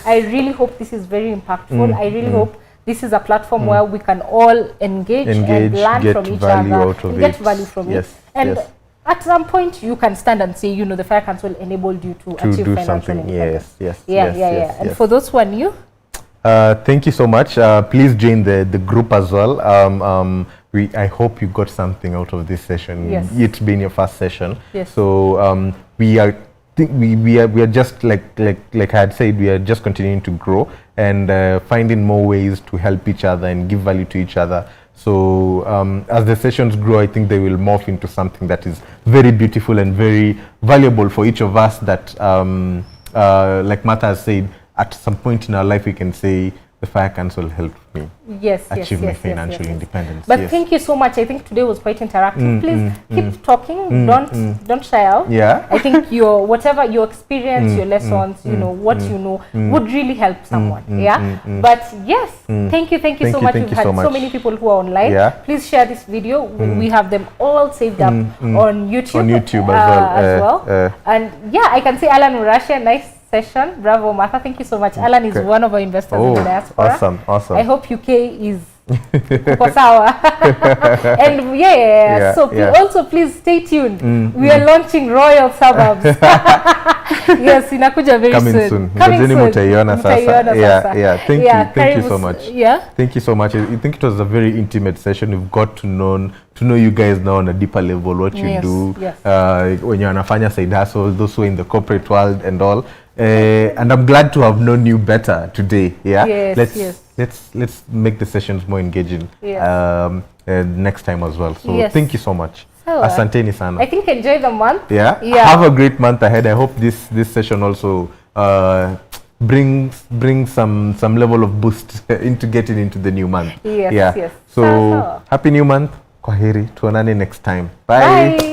I really hope this is very impactful. I really hope this is a platform where we can all engage and learn from each other and get value from it. And at some point, you can stand and say, the FIRE Council enabled you to achieve financial independence. Yes. And for those who are new, thank you so much. Please join the group as well. I hope you got something out of this session. It's been your first session. So we are just like I had said, we are just continuing to grow and finding more ways to help each other and give value to each other So as the sessions grow, I think they will morph into something that is very beautiful and very valuable for each of us that, like Martha has said, at some point in our life we can say, the FIRE Council helped me achieve my financial independence. But thank you so much. I think today was quite interactive. Please keep talking. Don't shy out. Yeah. I think whatever your experience, your lessons, you know, what you know would really help someone. But yes, thank you so much. We've had so many people who are online. Please share this video. We have them all saved up on YouTube. On YouTube as well. And yeah, I can say Alan Urasha, nice session. Bravo, Martha. Thank you so much. Alan is one of our investors in the diaspora. Awesome. I hope UK is sawa. And so also please stay tuned. We are launching Royal Suburbs. Yes, inakuja very soon. Coming soon. Thank you so much. Thank you so much. I think it was a very intimate session. We've got to know you guys now on a deeper level, what you do when you're anafanya side hustle, those who are in the corporate world and all. And I'm glad to have known you better today. Let's make the sessions more engaging next time as well. So thank you so much. Asanteni sana. I think enjoy the month. Have a great month ahead. I hope this session also brings some level of boost into getting into the new month. So happy new month. Kwaheri. Tuonane next time. Bye.